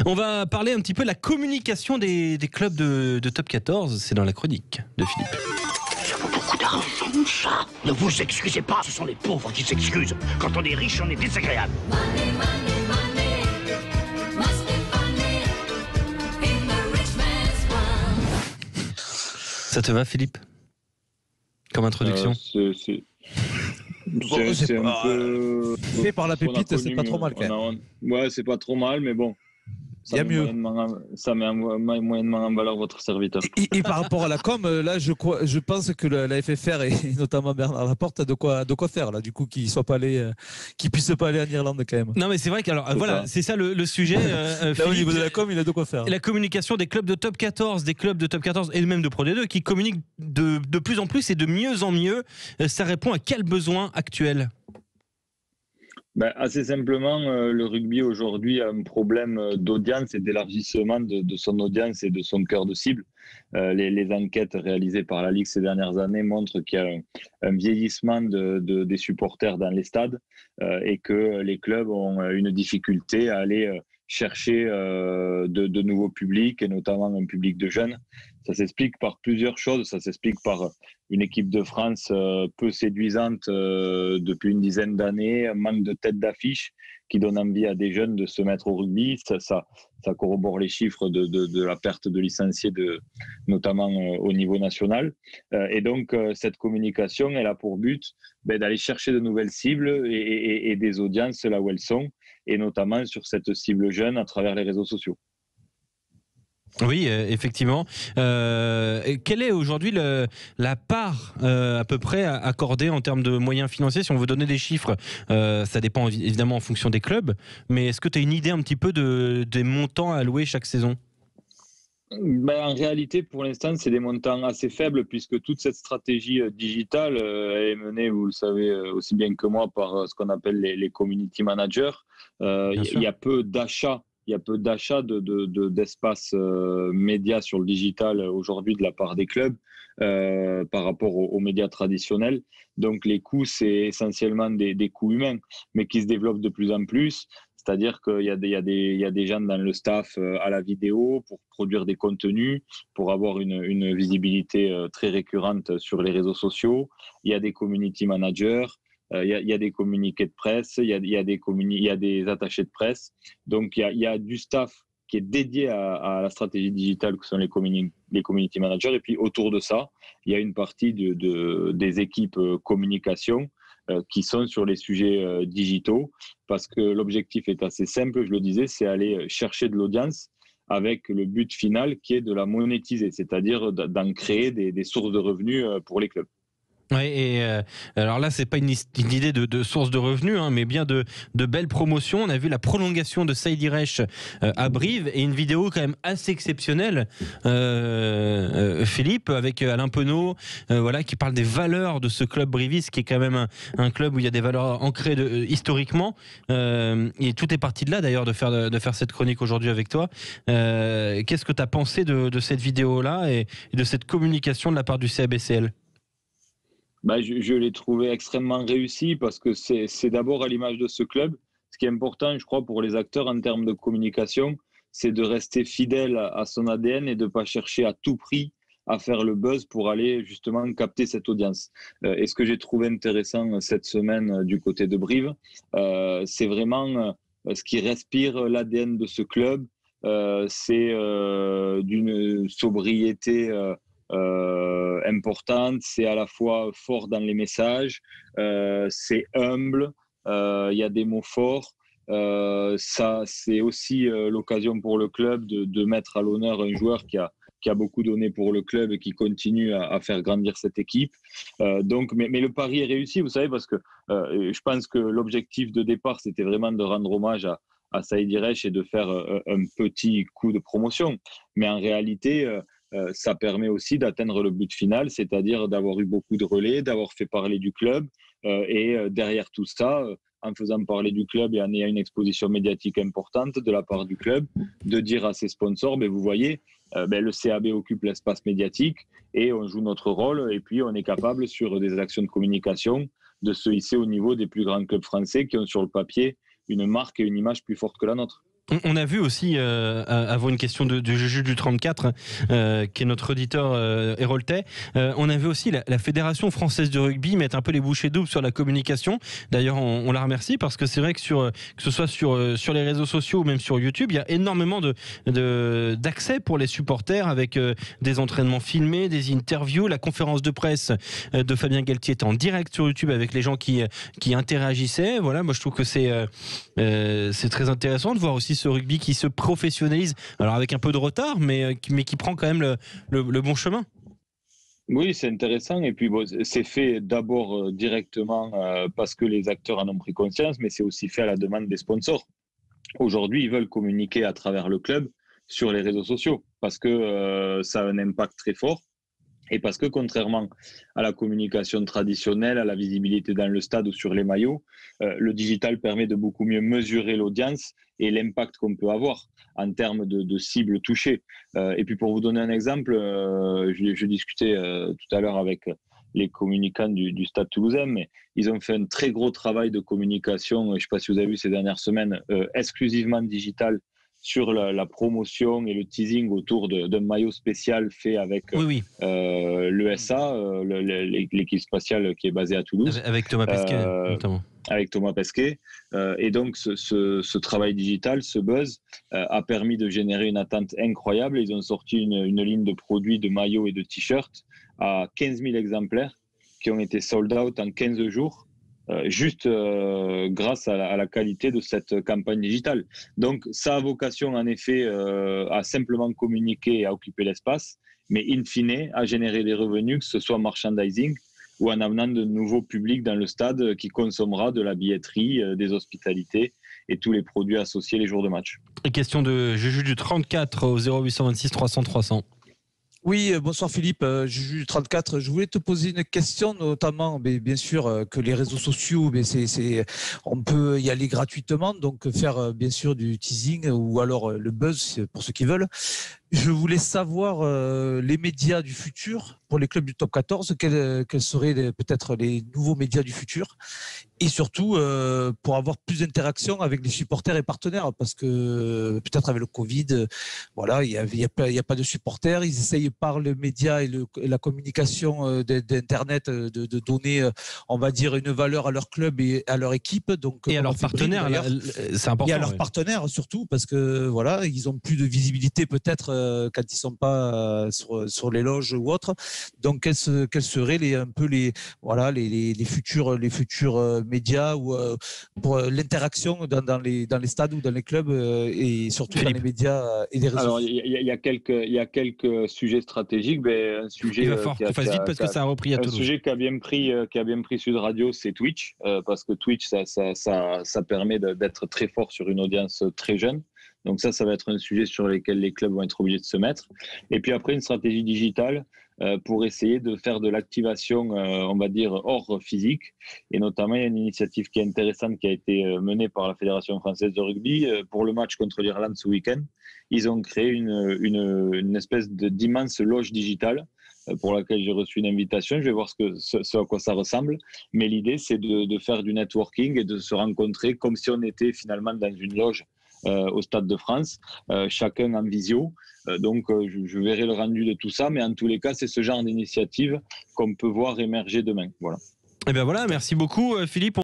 On va parler un petit peu de la communication des clubs de Top 14. C'est dans la chronique de Philippe. Ça vaut beaucoup d'argent, ça. Ne vous excusez pas, ce sont les pauvres qui s'excusent. Quand on est riche, on est désagréable. Money, money, money, must be funny in the rich man's world. Ça te va, Philippe, comme introduction? C'est un peu fait par la pépite, c'est pas trop mal quand même. Ouais, c'est pas trop mal, mais bon. Il y a mieux. Ça met moyennement en valeur votre serviteur. Et par rapport à la com, là, je pense que la FFR et notamment Bernard Laporte a de quoi faire là. Du coup, qu'ils puissent pas aller en Irlande quand même. Non, mais c'est vrai que c'est ça le sujet. Là, au niveau de la com, il a de quoi faire. La communication des clubs de Top 14, et même de Pro D2 qui communiquent de plus en plus et de mieux en mieux. Ça répond à quel besoin actuel? Assez simplement, le rugby aujourd'hui a un problème d'audience et d'élargissement de son audience et de son cœur de cible. Les enquêtes réalisées par la Ligue ces dernières années montrent qu'il y a un vieillissement des supporters dans les stades et que les clubs ont une difficulté à aller chercher de nouveaux publics et notamment un public de jeunes. Ça s'explique par plusieurs choses. Ça s'explique par une équipe de France peu séduisante depuis une dizaine d'années, un manque de tête d'affiche qui donne envie à des jeunes de se mettre au rugby. Ça corrobore les chiffres de la perte de licenciés, notamment au niveau national. Et donc, cette communication, elle a pour but d'aller chercher de nouvelles cibles et des audiences là où elles sont, et notamment sur cette cible jeune à travers les réseaux sociaux. Oui, effectivement. Quelle est aujourd'hui la part à peu près accordée en termes de moyens financiers? Si on veut donner des chiffres, ça dépend évidemment en fonction des clubs, mais est-ce que tu as une idée un petit peu des montants à allouer chaque saison? En réalité, pour l'instant, c'est des montants assez faibles puisque toute cette stratégie digitale est menée, vous le savez aussi bien que moi, par ce qu'on appelle les community managers. Il y a peu d'achats. Il y a peu d'achats d'espace médias sur le digital aujourd'hui de la part des clubs par rapport aux médias traditionnels. Donc les coûts, c'est essentiellement des coûts humains, mais qui se développent de plus en plus. C'est-à-dire qu'il y a des gens dans le staff à la vidéo pour produire des contenus, pour avoir une visibilité très récurrente sur les réseaux sociaux. Il y a des community managers. Il y a des communiqués de presse, il y a des attachés de presse. Donc, il y a du staff qui est dédié à la stratégie digitale, que sont les community managers. Et puis, autour de ça, il y a une partie des équipes communication qui sont sur les sujets digitaux. Parce que l'objectif est assez simple, je le disais, c'est aller chercher de l'audience avec le but final qui est de la monétiser, c'est-à-dire d'en créer des sources de revenus pour les clubs. Oui, et alors là, c'est pas une idée de source de revenus, mais bien de belles promotions. On a vu la prolongation de Saïd Irech à Brive et une vidéo quand même assez exceptionnelle, Philippe, avec Alain Penaud, qui parle des valeurs de ce club briviste, qui est quand même un club où il y a des valeurs ancrées historiquement. Et tout est parti de là, d'ailleurs, de faire cette chronique aujourd'hui avec toi. Qu'est-ce que tu as pensé de cette vidéo-là et de cette communication de la part du CABCL? Je l'ai trouvé extrêmement réussi parce que c'est d'abord à l'image de ce club. Ce qui est important, je crois, pour les acteurs en termes de communication, c'est de rester fidèle à son ADN et de ne pas chercher à tout prix à faire le buzz pour aller justement capter cette audience. Et ce que j'ai trouvé intéressant cette semaine du côté de Brive, c'est vraiment ce qui respire l'ADN de ce club. C'est d'une sobriété importante, c'est à la fois fort dans les messages, c'est humble, il y a des mots forts. Ça, c'est aussi l'occasion pour le club de mettre à l'honneur un joueur qui a beaucoup donné pour le club et qui continue à faire grandir cette équipe. Mais le pari est réussi, vous savez, parce que je pense que l'objectif de départ, c'était vraiment de rendre hommage à Saïd Irech et de faire un petit coup de promotion. Mais en réalité, ça permet aussi d'atteindre le but final, c'est-à-dire d'avoir eu beaucoup de relais, d'avoir fait parler du club et derrière tout ça, en faisant parler du club et en ayant une exposition médiatique importante de la part du club, de dire à ses sponsors, vous voyez, le CAB occupe l'espace médiatique et on joue notre rôle et puis on est capable sur des actions de communication de se hisser au niveau des plus grands clubs français qui ont sur le papier une marque et une image plus forte que la nôtre. On a vu aussi, avant une question de Juju du 34, qui est notre auditeur héroltais, on a vu aussi la Fédération française de rugby mettre un peu les bouchées doubles sur la communication. D'ailleurs, on la remercie parce que c'est vrai que que ce soit sur les réseaux sociaux ou même sur YouTube, il y a énormément d'accès pour les supporters avec des entraînements filmés, des interviews. La conférence de presse de Fabien Galtier était en direct sur YouTube avec les gens qui interagissaient. Voilà, moi je trouve que c'est très intéressant de voir aussi ce rugby qui se professionnalise, alors avec un peu de retard, mais qui prend quand même le bon chemin. Oui, c'est intéressant. Et puis, bon, c'est fait d'abord directement parce que les acteurs en ont pris conscience, mais c'est aussi fait à la demande des sponsors. Aujourd'hui, ils veulent communiquer à travers le club sur les réseaux sociaux parce que ça a un impact très fort. Et parce que contrairement à la communication traditionnelle, à la visibilité dans le stade ou sur les maillots, le digital permet de beaucoup mieux mesurer l'audience et l'impact qu'on peut avoir en termes de cibles touchées. Et puis pour vous donner un exemple, je discutais tout à l'heure avec les communicants du Stade Toulousain, mais ils ont fait un très gros travail de communication, je ne sais pas si vous avez vu ces dernières semaines, exclusivement digital, sur la promotion et le teasing autour d'un maillot spécial fait avec l'ESA, l'équipe spatiale qui est basée à Toulouse. Avec Thomas Pesquet, notamment. Avec Thomas Pesquet. Et donc, ce travail digital, ce buzz, a permis de générer une attente incroyable. Ils ont sorti une ligne de produits, de maillots et de t-shirts à 15 000 exemplaires qui ont été sold out en 15 jours. Juste grâce à la qualité de cette campagne digitale. Donc, ça a vocation, en effet, à simplement communiquer et à occuper l'espace, mais in fine, à générer des revenus, que ce soit merchandising ou en amenant de nouveaux publics dans le stade qui consommera de la billetterie, des hospitalités et tous les produits associés les jours de match. Et question de Juju du 34 au 0826 300 300. Oui, bonsoir Philippe, Juju 34. Je voulais te poser une question, notamment, mais bien sûr, que les réseaux sociaux, mais on peut y aller gratuitement, donc faire bien sûr du teasing ou alors le buzz pour ceux qui veulent. Je voulais savoir les médias du futur pour les clubs du top 14, quels seraient peut-être les nouveaux médias du futur, et surtout pour avoir plus d'interaction avec les supporters et partenaires, parce que peut-être avec le Covid, voilà, il y a pas de supporters, ils essayent par le média et la communication d'Internet de donner, on va dire, une valeur à leur club et à leur équipe, donc et à leurs partenaires, c'est important. Et à leurs partenaires surtout, parce que voilà, ils ont plus de visibilité peut-être quand ils sont pas sur les loges ou autres. Donc quels seraient un peu les futurs médias ou pour l'interaction dans les stades ou dans les clubs et surtout Philippe. dans les médias et les réseaux. Alors il y a quelques sujets stratégiques. Un sujet il va falloir qu'on fasse vite parce que ça a repris à Toulouse. Un sujet qui a bien pris Sud Radio, c'est Twitch, parce que Twitch ça permet d'être très fort sur une audience très jeune. Donc ça va être un sujet sur lequel les clubs vont être obligés de se mettre. Et puis après, une stratégie digitale pour essayer de faire de l'activation, on va dire, hors physique. Et notamment, il y a une initiative qui est intéressante qui a été menée par la Fédération française de rugby pour le match contre l'Irlande ce week-end. Ils ont créé une espèce d'immense loge digitale pour laquelle j'ai reçu une invitation. Je vais voir ce à quoi ça ressemble. Mais l'idée, c'est de faire du networking et de se rencontrer comme si on était finalement dans une loge au Stade de France, chacun en visio. Donc, je verrai le rendu de tout ça, mais en tous les cas, c'est ce genre d'initiative qu'on peut voir émerger demain. Voilà. Et bien voilà, merci beaucoup Philippe.